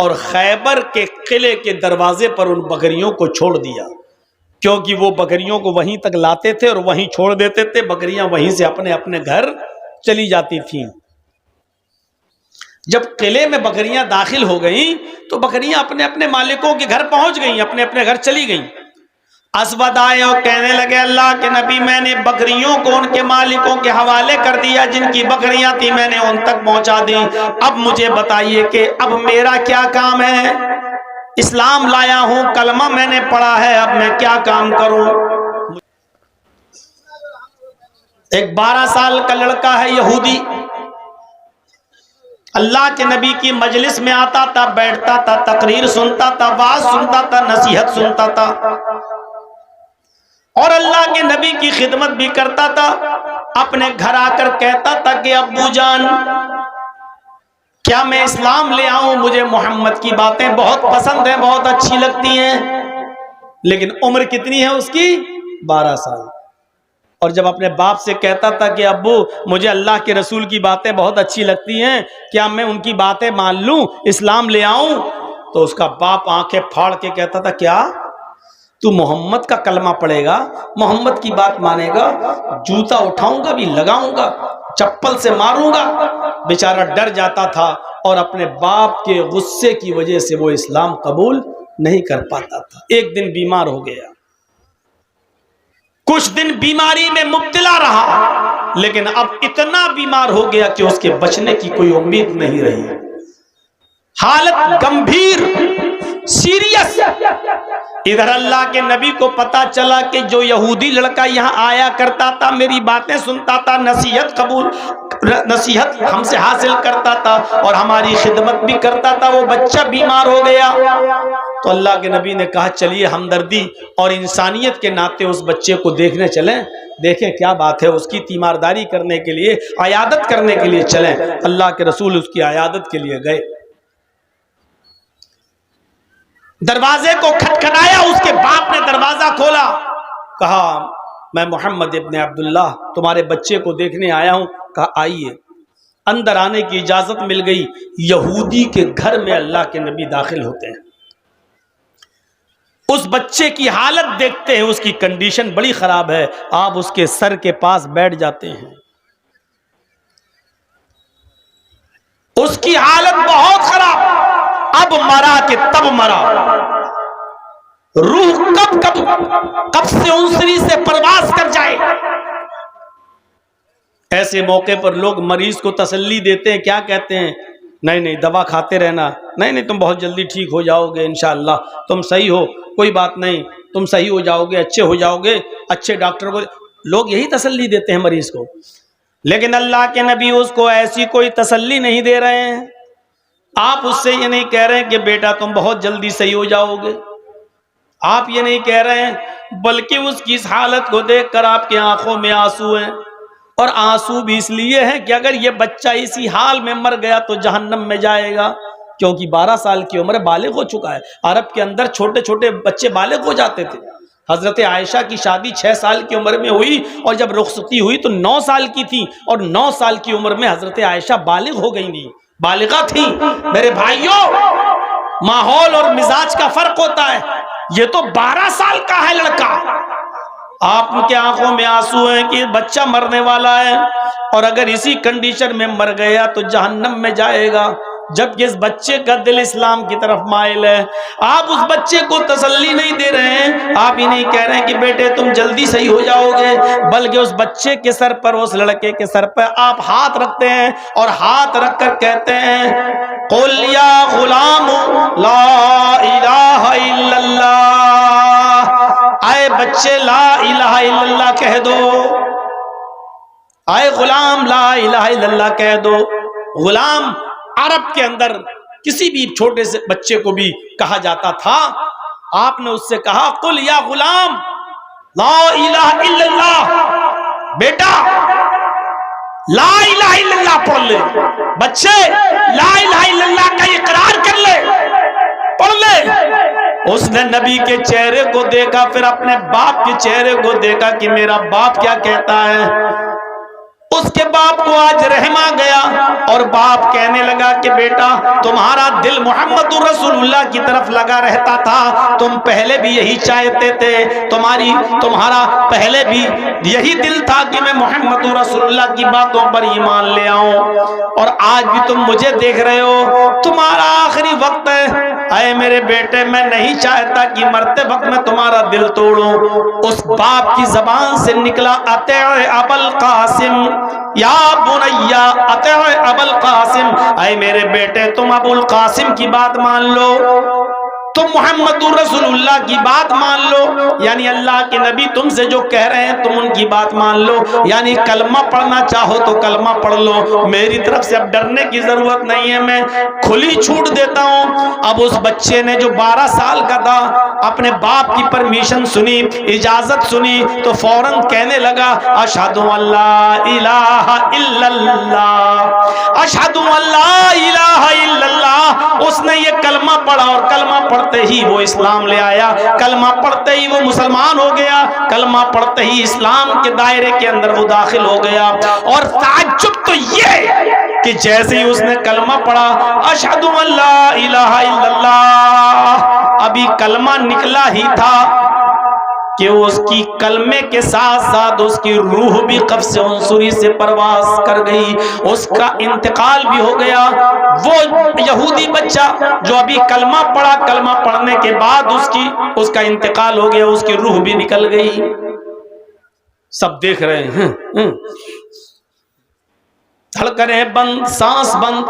Speaker 1: اور خیبر کے قلعے کے دروازے پر ان بکریوں کو چھوڑ دیا، کیونکہ وہ بکریوں کو وہیں تک لاتے تھے اور وہیں چھوڑ دیتے تھے، بکریاں وہیں سے اپنے اپنے گھر چلی جاتی تھیں۔ جب قلعے میں بکریاں داخل ہو گئیں تو بکریاں اپنے اپنے مالکوں کے گھر پہنچ گئیں، اپنے اپنے گھر چلی گئیں۔ اسود آئے اور کہنے لگے اللہ کے نبی میں نے بکریوں کو ان کے مالکوں کے حوالے کر دیا، جن کی بکریاں تھی میں نے ان تک پہنچا دی، اب مجھے بتائیے کہ اب میرا کیا کام ہے؟ اسلام لایا ہوں، کلمہ میں نے پڑھا ہے، اب میں کیا کام کروں؟ ایک 12 سال کا لڑکا ہے یہودی، اللہ کے نبی کی مجلس میں آتا تھا، بیٹھتا تھا، تقریر سنتا تھا، وعظ سنتا تھا، نصیحت سنتا تھا، اور اللہ کے نبی کی خدمت بھی کرتا تھا۔ اپنے گھر آ کر کہتا تھا کہ ابو جان کیا میں اسلام لے آؤں؟ مجھے محمد کی باتیں بہت پسند ہیں، بہت اچھی لگتی ہیں۔ لیکن عمر کتنی ہے اس کی؟ 12 سال۔ اور جب اپنے باپ سے کہتا تھا کہ ابو مجھے اللہ کے رسول کی باتیں بہت اچھی لگتی ہیں، کیا میں ان کی باتیں مان لوں، اسلام لے آؤں؟ تو اس کا باپ آنکھیں پھاڑ کے کہتا تھا کیا تو محمد کا کلمہ پڑھے گا، محمد کی بات مانے گا؟ جوتا اٹھاؤں گا بھی لگاؤں گا، چپل سے ماروں گا۔ بیچارہ ڈر جاتا تھا اور اپنے باپ کے غصے کی وجہ سے وہ اسلام قبول نہیں کر پاتا تھا۔ ایک دن بیمار ہو گیا، کچھ دن بیماری میں مبتلا رہا، لیکن اب اتنا بیمار ہو گیا کہ اس کے بچنے کی کوئی امید نہیں رہی، حالت گمبھیر، سیریس۔ ادھر اللہ کے نبی کو پتا چلا کہ جو یہودی لڑکا یہاں آیا کرتا تھا، میری باتیں سنتا تھا، نصیحت ہم سے حاصل کرتا تھا اور ہماری خدمت بھی کرتا تھا، وہ بچہ بیمار ہو گیا۔ تو اللہ کے نبی نے کہا چلیے ہمدردی اور انسانیت کے ناطے اس بچے کو دیکھنے چلیں، دیکھیں کیا بات ہے، اس کی تیمارداری کرنے کے لیے، عیادت کرنے کے لیے چلیں۔ اللہ کے رسول اس کی عیادت کے لیے گئے، دروازے کو کھٹکھٹایا، اس کے باپ نے دروازہ کھولا، کہا میں محمد ابن عبداللہ تمہارے بچے کو دیکھنے آیا ہوں۔ کہا آئیے۔ اندر آنے کی اجازت مل گئی۔ یہودی کے گھر میں اللہ کے نبی داخل ہوتے ہیں، اس بچے کی حالت دیکھتے ہیں، اس کی کنڈیشن بڑی خراب ہے، آپ اس کے سر کے پاس بیٹھ جاتے ہیں، اس کی حالت بہت خراب، اب مرا کہ تب مرا، روح کب سے انسری سے پرواز کر جائے۔ ایسے موقع پر لوگ مریض کو تسلی دیتے ہیں، کیا کہتے ہیں؟ نہیں دوا کھاتے رہنا، نہیں تم بہت جلدی ٹھیک ہو جاؤ گے، انشاءاللہ تم صحیح ہو، کوئی بات نہیں، تم صحیح ہو جاؤ گے، اچھے ہو جاؤ گے، اچھے ڈاکٹر کو۔ لوگ یہی تسلی دیتے ہیں مریض کو، لیکن اللہ کے نبی اس کو ایسی کوئی تسلی نہیں دے رہے ہیں۔ آپ اس سے یہ نہیں کہہ رہے ہیں کہ بیٹا تم بہت جلدی صحیح ہو جاؤ گے، آپ یہ نہیں کہہ رہے ہیں، بلکہ اس کی اس حالت کو دیکھ کر آپ کی آنکھوں میں آنسو ہیں، اور آنسو بھی اس لیے ہیں کہ اگر یہ بچہ اسی حال میں مر گیا تو جہنم میں جائے گا، کیونکہ 12 سال کی عمر بالغ ہو چکا ہے۔ عرب کے اندر چھوٹے چھوٹے بچے بالغ ہو جاتے تھے۔ حضرت عائشہ کی شادی 6 سال کی عمر میں ہوئی، اور جب رخصتی ہوئی تو 9 سال کی تھی، اور 9 سال کی عمر میں حضرت عائشہ بالغ ہو گئی تھی، بالغہ تھی۔ میرے بھائیوں، ماحول اور مزاج کا فرق ہوتا ہے، یہ تو 12 سال کا ہے لڑکا، آپ کے آنکھوں میں آنسو ہیں کہ بچہ مرنے والا ہے، اور اگر اسی کنڈیشن میں مر گیا تو جہنم میں جائے گا، جبکہ اس بچے کا دل اسلام کی طرف مائل ہے۔ آپ اس بچے کو تسلی نہیں دے رہے ہیں، آپ ہی نہیں کہہ رہے ہیں کہ بیٹے تم جلدی صحیح ہو جاؤ گے، بلکہ اس بچے کے سر پر، اس لڑکے کے سر پر آپ ہاتھ رکھتے ہیں، اور ہاتھ رکھ کر کہتے ہیں قُلْ يَا غُلَامُ لَا إِلَهَ إِلَّا اللَّهُ، اے بچے لا الہ الا اللہ کہہ دو، اے غلام لا الہ الا اللہ کہہ دو۔ غلام عرب کے اندر کسی بھی چھوٹے سے بچے کو بھی کہا جاتا تھا۔ آپ نے اس سے کہا قل یا غلام لا الہ الا اللہ، بیٹا لا الہ الا اللہ پڑھ لے، بچے لا الہ الا اللہ کا اقرار کر لے، پڑھ لے۔ اس نے نبی کے چہرے کو دیکھا، پھر اپنے باپ کے چہرے کو دیکھا کہ میرا باپ کیا کہتا ہے۔ اس کے باپ کو آج رحم آ گیا اور باپ کہنے لگا کہ بیٹا تمہارا دل محمد رسول اللہ کی طرف لگا رہتا تھا، تم پہلے بھی یہی چاہتے تھے، تمہارا پہلے بھی یہی دل تھا کہ میں محمد رسول اللہ کی باتوں پر ایمان لے آؤں، اور آج بھی تم مجھے دیکھ رہے ہو، تمہارا آخری وقت ہے۔ اے میرے بیٹے، میں نہیں چاہتا کہ مرتے وقت میں تمہارا دل توڑوں۔ اس باپ کی زبان سے نکلا اطیع ابا القاسم یا بنیا، اطیع ابا القاسم، اے میرے بیٹے تم ابو القاسم کی بات مان لو، تم محمد رسول اللہ کی بات مان لو، یعنی اللہ کے نبی تم سے جو کہہ رہے ہیں تم ان کی بات مان لو، یعنی کلمہ پڑھنا چاہو تو کلمہ پڑھ لو، میری طرف سے اب ڈرنے کی ضرورت نہیں ہے، میں کھلی چھوٹ دیتا ہوں۔ اب اس بچے نے جو 12 سال کا تھا اپنے باپ کی پرمیشن سنی، اجازت سنی، تو فوراً کہنے لگا اشہد ان لا الہ الا اللہ، اشہد ان لا الہ الا اللہ۔ اس نے یہ کلمہ پڑھا اور کلمہ پڑھتے ہی وہ اسلام لے آیا، کلمہ پڑھتے ہی وہ مسلمان ہو گیا، کلمہ پڑھتے ہی اسلام کے دائرے کے اندر وہ داخل ہو گیا۔ اور تعجب تو یہ کہ جیسے ہی اس نے کلمہ پڑھا اشہد ان لا الہ الا اللہ، ابھی کلمہ نکلا ہی تھا کہ اس کی کلمے کے ساتھ ساتھ اس کی روح بھی قفس عنصری سے پرواز کر گئی، اس کا انتقال بھی ہو گیا۔ وہ یہودی بچہ جو ابھی کلمہ پڑھا، کلمہ پڑھنے کے بعد اس کا انتقال ہو گیا، اس کی روح بھی نکل گئی۔ سب دیکھ رہے ہیں، دھڑکنیں بند، سانس بند۔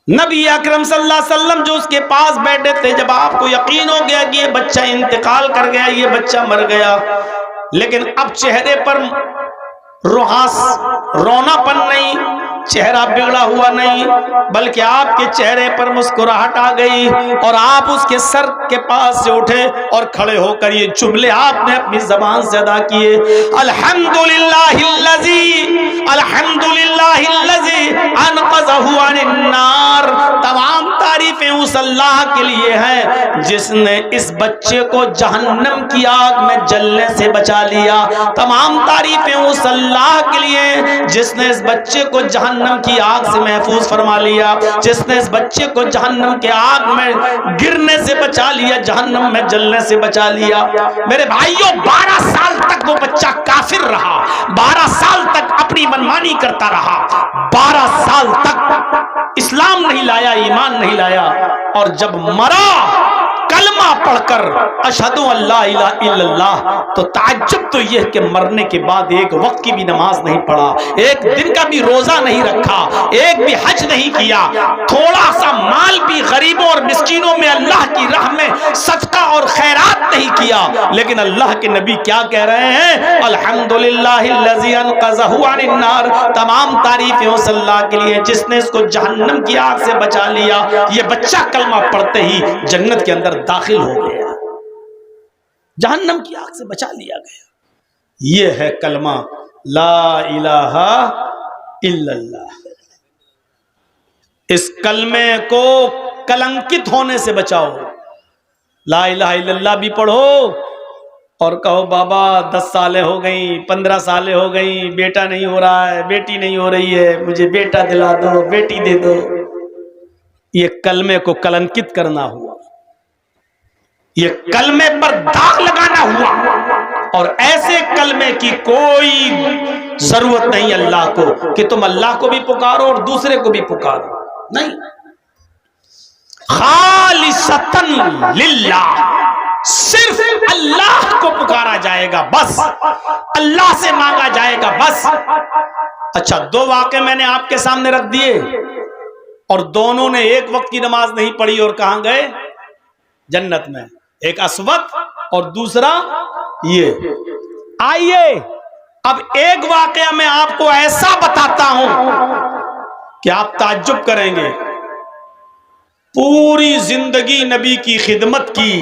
Speaker 1: نبی اکرم صلی اللہ علیہ وسلم جو اس کے پاس بیٹھے تھے، جب آپ کو یقین ہو گیا کہ یہ بچہ انتقال کر گیا، یہ بچہ مر گیا، لیکن اب چہرے پر رونا پن نہیں، چہرہ بگڑا ہوا نہیں، بلکہ آپ کے چہرے پر مسکراہٹ آ گئی، اور آپ اس کے سر کے پاس سے اٹھے اور کھڑے ہو کر یہ جملے آپ نے اپنی زبان سے ادا کیے، الحمدللہ الذی انقذہ عن النار۔ تمام تعریفیں اس اللہ کے لیے ہیں جس نے اس بچے کو جہنم کی آگ میں جلنے سے بچا لیا، تمام تعریفیں اس اللہ کے لیے جس نے اس بچے کو جہنم کی آگ سے محفوظ فرما لیا، جس نے اس بچے کو جہنم کے آگ میں گرنے سے بچا لیا، جہنم میں جلنے سے بچا لیا۔ میرے بھائیوں، 12 سال تک وہ بچہ کافر رہا، 12 سال تک اپنی منمانی کرتا رہا، 12 سال تک اسلام نہیں لایا، ایمان نہیں لایا، اور جب مرا کلمہ پڑھ کر اشہد ان لا الہ الا اللہ، تو تعجب تو یہ کہ مرنے کے بعد ایک وقت کی بھی نماز نہیں پڑھا، ایک دن کا بھی روزہ نہیں رکھا، ایک بھی حج نہیں کیا، تھوڑا سا مال بھی غریبوں اور مسکینوں میں اللہ کی راہ میں صدقہ اور خیرات نہیں کیا، لیکن اللہ کے نبی کیا کہہ رہے ہیں؟ الحمدللہ الذی انقذہ عن النار، تمام تعریفیں اس اللہ کے لیے جس نے اس کو جہنم کی آگ سے بچا لیا۔ یہ بچہ کلمہ پڑھتے ہی جنت کے اندر داخل ہو گیا، جہنم کی آگ سے بچا لیا گیا۔ یہ ہے کلمہ لا الہ الا اللہ۔ اس کلمے کو کلنکت ہونے سے بچاؤ۔ لا الہ الا اللہ بھی پڑھو اور کہو بابا 10 سالیں ہو گئیں، 15 سالیں ہو گئیں، بیٹا نہیں ہو رہا ہے، بیٹی نہیں ہو رہی ہے، مجھے بیٹا دلا دو، بیٹی دے دو۔ یہ کلمے کو کلنکت کرنا ہوا، یہ کلمے پر داغ لگانا ہوا، اور ایسے کلمے کی کوئی ضرورت نہیں اللہ کو کہ تم اللہ کو بھی پکارو اور دوسرے کو بھی پکارو، نہیں، خالصتاً للہ، صرف اللہ کو پکارا جائے گا، بس اللہ سے مانگا جائے گا، بس۔ اچھا، 2 واقعے میں نے آپ کے سامنے رکھ دیے، اور دونوں نے ایک وقت کی نماز نہیں پڑھی اور کہاں گئے؟ جنت میں۔ ایک اسود اور دوسرا یہ۔ آئیے اب ایک واقعہ میں آپ کو ایسا بتاتا ہوں کہ آپ تعجب کریں گے۔ پوری زندگی نبی کی خدمت کی،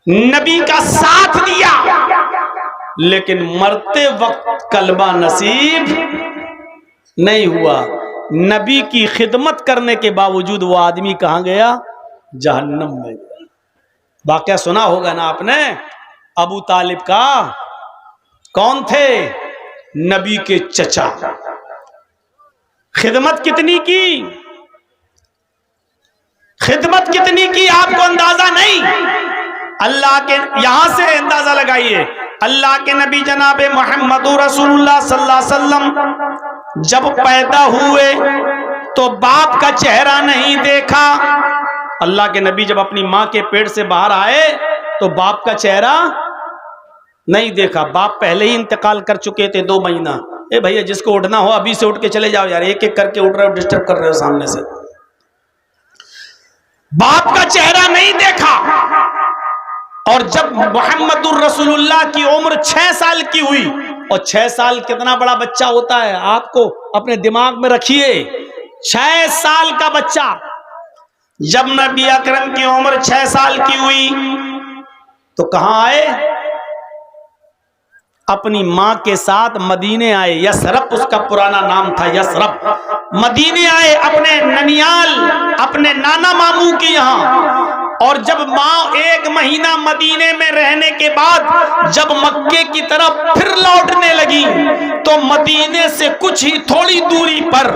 Speaker 1: نبی کا ساتھ دیا، لیکن مرتے وقت کلمہ نصیب نہیں ہوا۔ نبی کی خدمت کرنے کے باوجود وہ آدمی کہاں گیا؟ جہنم میں گیا۔ واقعہ سنا ہوگا نا آپ نے ابو طالب کا۔ کون تھے؟ نبی کے چچا، خدمت کتنی کی، خدمت کتنی کی آپ کو اندازہ نہیں۔ اللہ کے یہاں سے اندازہ لگائیے، اللہ کے نبی جناب محمد رسول اللہ صلی اللہ علیہ وسلم جب پیدا ہوئے تو باپ کا چہرہ نہیں دیکھا۔ اللہ کے نبی جب اپنی ماں کے پیٹ سے باہر آئے تو باپ کا چہرہ نہیں دیکھا، باپ پہلے ہی انتقال کر چکے تھے 2 مہینہ۔ اے بھیا جس کو اٹھنا ہو ابھی سے اٹھ کے چلے جاؤ یار، ایک ایک کر کے اٹھ رہے ہو، ڈسٹرب کر رہے ہو سامنے سے۔ باپ کا چہرہ نہیں دیکھا، اور جب محمد الرسول اللہ کی عمر 6 سال کی ہوئی، اور 6 سال کتنا بڑا بچہ ہوتا ہے آپ کو اپنے دماغ میں رکھیے، 6 سال کا بچہ، جب نبی اکرم کی عمر 6 سال کی ہوئی تو کہاں آئے؟ اپنی ماں کے ساتھ مدینے آئے، یثرب اس کا پرانا نام تھا، یثرب، مدینے آئے اپنے ننیال، اپنے نانا ماموں کے یہاں۔ اور جب ماں 1 مہینہ مدینے میں رہنے کے بعد جب مکے کی طرف پھر لوٹنے لگی تو مدینے سے کچھ ہی تھوڑی دوری پر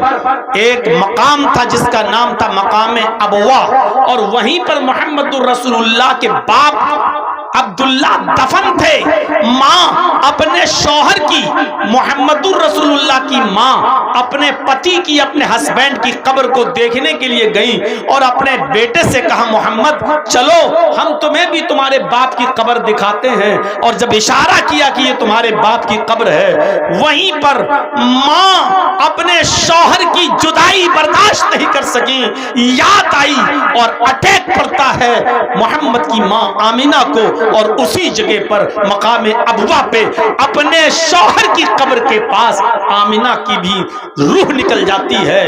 Speaker 1: ایک مقام تھا جس کا نام تھا مقام ابوا، اور وہیں پر محمد الرسول اللہ کے باپ عبداللہ دفن تھے۔ ماں اپنے شوہر کی، محمد الرسول اللہ کی ماں اپنے پتی کی، اپنے ہسبینڈ کی قبر کو دیکھنے کے لیے گئی اور اپنے بیٹے سے کہا محمد چلو ہم تمہیں بھی تمہارے باپ کی قبر دکھاتے ہیں، اور جب اشارہ کیا کہ یہ تمہارے باپ کی قبر ہے، وہیں پر ماں اپنے شوہر کی جدائی برداشت نہیں کر سکی، یاد آئی اور اٹیک پڑتا ہے محمد کی ماں آمینہ کو، اور اسی جگہ پر مقام ابوا پہ اپنے شوہر کی قبر کے پاس آمینہ کی بھی روح نکل جاتی ہے۔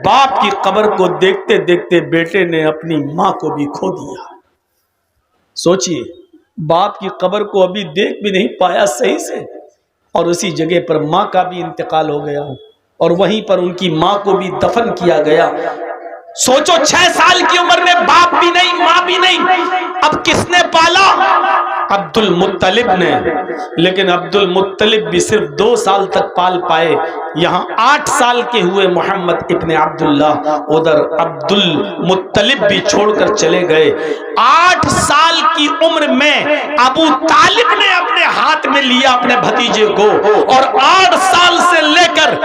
Speaker 1: باپ کی قبر کو دیکھتے دیکھتے بیٹے نے اپنی ماں کو بھی کھو دیا۔ سوچئے، باپ کی قبر کو ابھی دیکھ بھی نہیں پایا صحیح سے، اور اسی جگہ پر ماں کا بھی انتقال ہو گیا، اور وہیں پر ان کی ماں کو بھی دفن کیا گیا۔ سوچو 6 سال کی عمر میں باپ بھی نہیں، ماں بھی نہیں، اب کس نے پالا؟ عبد المطلب نے، لیکن عبد المطلب بھی صرف 2 سال تک پال پائے۔ یہاں 8 سال کے ہوئے محمد ابن عبداللہ، ادھر عبد المطلب بھی چھوڑ کر چلے گئے۔ 8 سال کی عمر میں ابو طالب نے اپنے ہاتھ میں لیا اپنے بھتیجے کو، اور 8 سال سے لے کر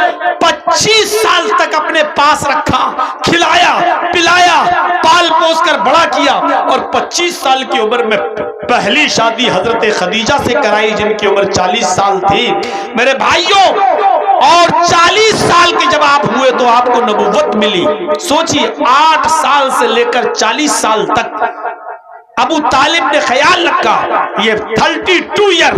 Speaker 1: 25 سال تک اپنے پاس رکھا، کھلایا پلایا، پال پوس کر بڑا کیا، اور 25 سال کی عمر میں پہلی شادی حضرت خدیجہ سے کرائی جن کی عمر 40 سال تھی۔ میرے بھائیوں، اور 40 سال کے جب آپ ہوئے تو آپ کو نبوت ملی۔ سوچئے 8 سال سے لے کر 40 سال تک ابو طالب نے خیال رکھا، یہ 32 ایئر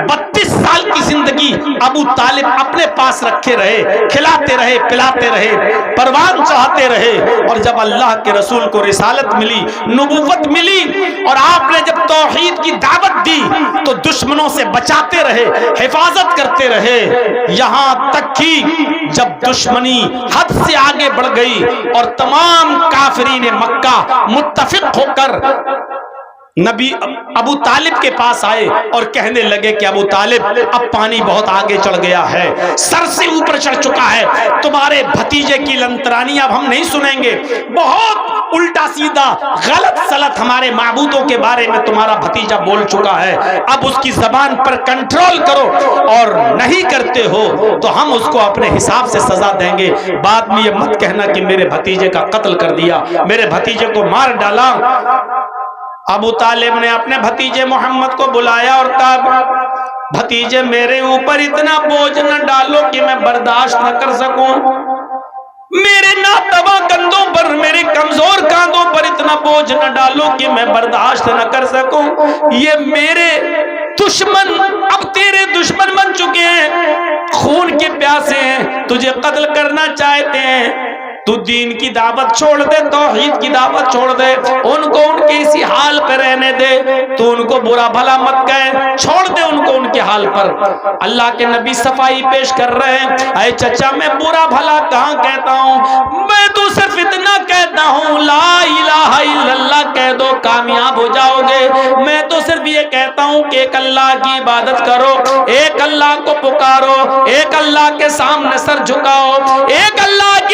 Speaker 1: 32 سال کی زندگی ابو طالب اپنے پاس رکھے رہے، کھلاتے رہے پلاتے رہے، پروان چڑھاتے رہے، اور جب اللہ کے رسول کو رسالت ملی، نبوت ملی، اور آپ نے جب توحید کی دعوت دی تو دشمنوں سے بچاتے رہے، حفاظت کرتے رہے، یہاں تک کہ جب دشمنی حد سے آگے بڑھ گئی اور تمام کافرین مکہ متفق ہو کر نبی ابو طالب کے پاس آئے اور کہنے لگے کہ ابو طالب اب پانی بہت آگے چڑھ گیا ہے، سر سے اوپر چڑھ چکا ہے، تمہارے بھتیجے کی لنترانی اب ہم نہیں سنیں گے، بہت الٹا سیدھا غلط سلط ہمارے معبودوں کے بارے میں تمہارا بھتیجا بول چکا ہے، اب اس کی زبان پر کنٹرول کرو، اور نہیں کرتے ہو تو ہم اس کو اپنے حساب سے سزا دیں گے، بعد میں یہ مت کہنا کہ میرے بھتیجے کا قتل کر دیا، میرے بھتیجے کو مار ڈالا۔ ابو طالب نے اپنے بھتیجے محمد کو بلایا اور کہا بھتیجے میرے اوپر اتنا بوجھ نہ ڈالو کہ میں برداشت نہ کر سکوں، میرے ناتواں کندھوں پر، میرے کمزور کاندھوں پر اتنا بوجھ نہ ڈالو کہ میں برداشت نہ کر سکوں، یہ میرے دشمن اب تیرے دشمن بن چکے ہیں، خون کے پیاسے ہیں، تجھے قتل کرنا چاہتے ہیں، تو دین کی دعوت چھوڑ دے، توحید کی دعوت چھوڑ دے، ان کو ان کے اسی حال پہ رہنے دے، تو ان کو برا بھلا مت کہے، چھوڑ دے ان کو ان کے حال پر۔ اللہ کے نبی صفائی پیش کر رہے ہیں، اے چچا میں برا بھلا کہاں کہتا ہوں، میں تو صرف اتنا کہتا ہوں لا الہ الا اللہ کہہ دو کامیاب ہو جاؤ گے، میں تو صرف یہ کہتا ہوں کہ ایک اللہ کی عبادت کرو، ایک اللہ کو پکارو، ایک اللہ کے سامنے سر جھکاؤ، ایک اللہ کی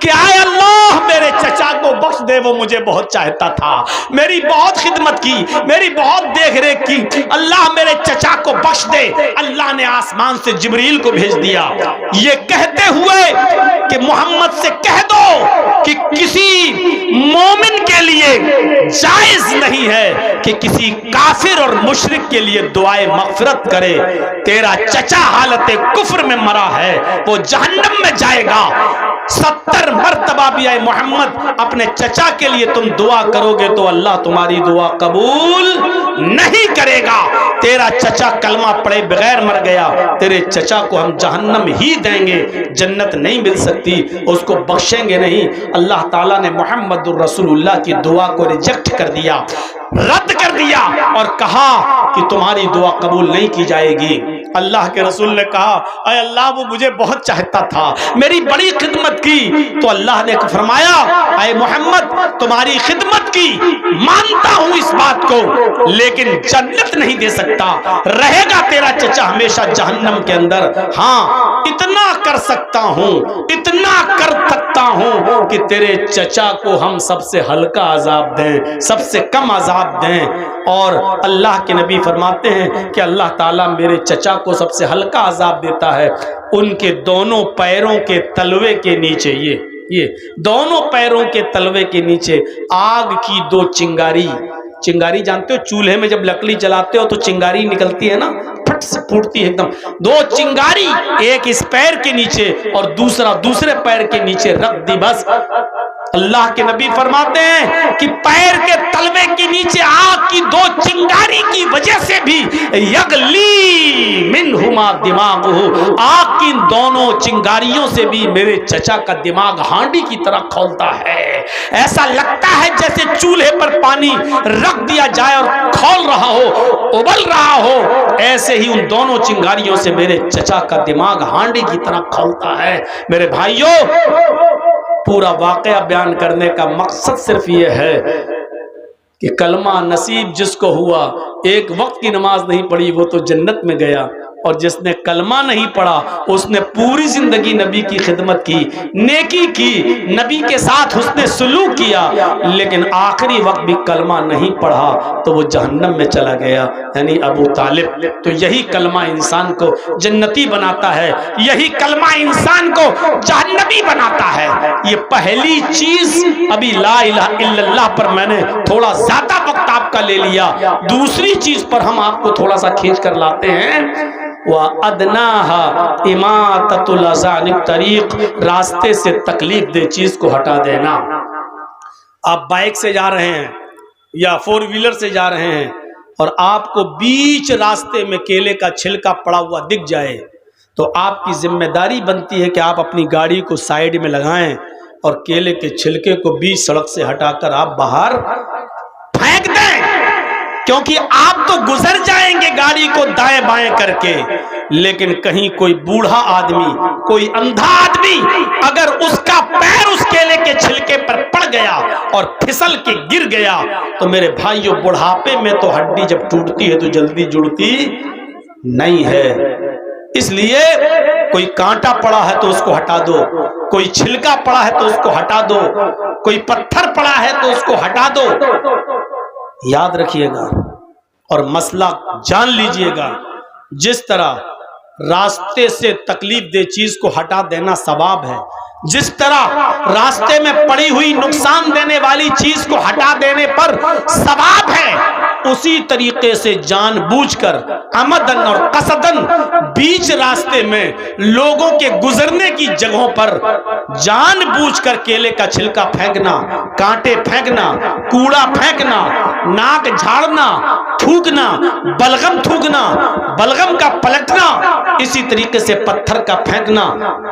Speaker 1: کہ آئے اللہ میرے چچا کو بخش دے، وہ مجھے بہت چاہتا تھا، میری بہت خدمت کی، میری بہت دیکھ ریکھ کی، اللہ میرے چچا کو بخش دے۔ اللہ نے آسمان سے جبریل کو بھیج دیا یہ کہتے ہوئے کہ محمد سے کہہ دو کہ کسی مومن کے لیے جائز نہیں ہے کہ کسی کافر اور مشرک کے لیے دعائے مغفرت کرے۔ تیرا چچا حالت کفر میں مرا ہے، وہ جہنم میں جائے گا، 70 مرتبہ بھی اے محمد اپنے چچا کے لیے تم دعا کرو گے تو اللہ تمہاری دعا قبول نہیں کرے گا۔ تیرا چچا کلمہ پڑھے بغیر مر گیا، تیرے چچا کو ہم جہنم ہی دیں گے، جنت نہیں مل سکتی، اس کو بخشیں گے نہیں۔ اللہ تعالیٰ نے محمد الرسول اللہ کی دعا کو ریجیکٹ کر دیا، رد کر دیا اور کہا کہ تمہاری دعا قبول نہیں کی جائے گی۔ اللہ کے رسول نے کہا اے اللہ وہ مجھے بہت چاہتا تھا، میری بڑی خدمت کی، تو اللہ نے فرمایا اے محمد تمہاری خدمت کی مانتا ہوں اس بات کو، لیکن جنت نہیں دے سکتا، رہے گا تیرا چچا ہمیشہ جہنم کے اندر۔ ہاں اتنا کر سکتا ہوں، اتنا کر سکتا ہوں کہ تیرے چچا کو ہم سب سے ہلکا عذاب دیں، سب سے کم عذاب دیں۔ اور اللہ کے نبی فرماتے ہیں کہ اللہ تعالیٰ میرے چچا کو سب سے ہلکا عذاب دیتا ہے، ان کے دونوں پیروں کے تلوے کے نیچے، یہ دونوں پیروں کے تلوے کے نیچے آگ کی 2 چنگاری، چنگاری جانتے ہو چولہے میں جب لکڑی جلاتے ہو تو چنگاری نکلتی ہے نا، پھٹ سے پھوٹتی ہے ایک دم، 2 چنگاری، ایک اس پیر کے نیچے اور دوسرا دوسرے پیر کے نیچے رکھ دی بس۔ اللہ کے نبی فرماتے ہیں کہ پیر کے تلوے کے نیچے آگ کی 2 چنگاری کی وجہ سے بھی یغلی منہما دماغہ، آگ کی دونوں چنگاریوں سے بھی میرے چچا کا دماغ ہانڈی کی طرح کھولتا ہے، ایسا لگتا ہے جیسے چولہے پر پانی رکھ دیا جائے اور کھول رہا ہو، ابل رہا ہو، ایسے ہی ان دونوں چنگاریوں سے میرے چچا کا دماغ ہانڈی کی طرح کھولتا ہے۔ میرے بھائیوں پورا واقعہ بیان کرنے کا مقصد صرف یہ ہے کہ کلمہ نصیب جس کو ہوا، ایک وقت کی نماز نہیں پڑھی وہ تو جنت میں گیا، اور جس نے کلمہ نہیں پڑھا اس نے پوری زندگی نبی کی خدمت کی، نیکی کی، نبی کے ساتھ حسن سلوک کیا، لیکن آخری وقت بھی کلمہ نہیں پڑھا تو وہ جہنم میں چلا گیا، یعنی ابو طالب۔ تو یہی کلمہ انسان کو جنتی بناتا ہے، یہی کلمہ انسان کو جہنمی بناتا ہے۔ یہ پہلی چیز ابھی لا الہ الا اللہ پر میں نے تھوڑا زیادہ وقت آپ کا لے لیا، دوسری چیز پر ہم آپ کو تھوڑا سا کھینچ کر لاتے ہیں، وَأَدْنَاهَا إِمَاطَةُ الْأَذَى عَنِ الطَّرِيقِ، راستے سے تکلیف دہ چیز کو ہٹا دینا۔ آپ بائک سے جا رہے ہیں یا 4 ویلر سے جا رہے ہیں اور آپ کو بیچ راستے میں کیلے کا چھلکا پڑا ہوا دکھ جائے تو آپ کی ذمہ داری بنتی ہے کہ آپ اپنی گاڑی کو سائیڈ میں لگائیں اور کیلے کے چھلکے کو بیچ سڑک سے ہٹا کر آپ باہر پھینک دیں، کیونکہ آپ تو گزر جائیں گے گاڑی کو دائیں بائیں کر کے، لیکن کہیں کوئی بوڑھا آدمی، کوئی اندھا آدمی اگر اس کا پیر اس کیلے کے چھلکے پر پڑ گیا اور پھسل کے گر گیا تو میرے بھائیوں بڑھاپے میں تو ہڈی جب ٹوٹتی ہے تو جلدی جڑتی نہیں ہے۔ اس لیے کوئی کانٹا پڑا ہے تو اس کو ہٹا دو، کوئی چھلکا پڑا ہے تو اس کو ہٹا دو، کوئی پتھر پڑا ہے تو اس کو ہٹا دو۔ یاد رکھیے گا اور مسئلہ جان لیجئے گا، جس طرح راستے سے تکلیف دہ چیز کو ہٹا دینا ثواب ہے، جس طرح راستے میں پڑی ہوئی نقصان دینے والی چیز کو ہٹا دینے پر ثواب ہے، اسی طریقے سے جان بوجھ کر عمدن اور قصدن بیچ راستے میں لوگوں کے گزرنے کی جگہوں پر جان بوجھ کر کیلے کا چھلکا پھینکنا، کانٹے پھینکنا، کوڑا پھینکنا، ناک جھاڑنا، تھوکنا، بلغم تھوکنا، بلغم کا پلٹنا، اسی طریقے سے پتھر کا پھینکنا،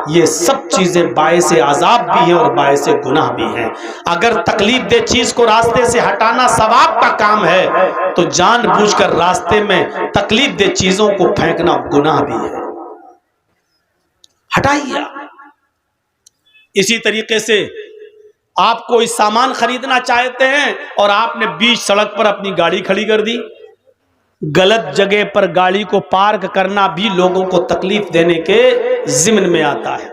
Speaker 1: یہ سب چیزیں باعث عذاب بھی ہیں اور باعث گناہ بھی ہیں۔ اگر تکلیف دہ چیز کو راستے سے ہٹانا ثواب کا کام ہے تو جان بوجھ کر راستے میں تکلیف دہ چیزوں کو پھینکنا گناہ بھی ہے، ہٹائیے۔ اسی طریقے سے آپ کوئی سامان خریدنا چاہتے ہیں اور آپ نے بیچ سڑک پر اپنی گاڑی کھڑی کر دی، غلط جگہ پر گاڑی کو پارک کرنا بھی لوگوں کو تکلیف دینے کے ضمن میں آتا ہے۔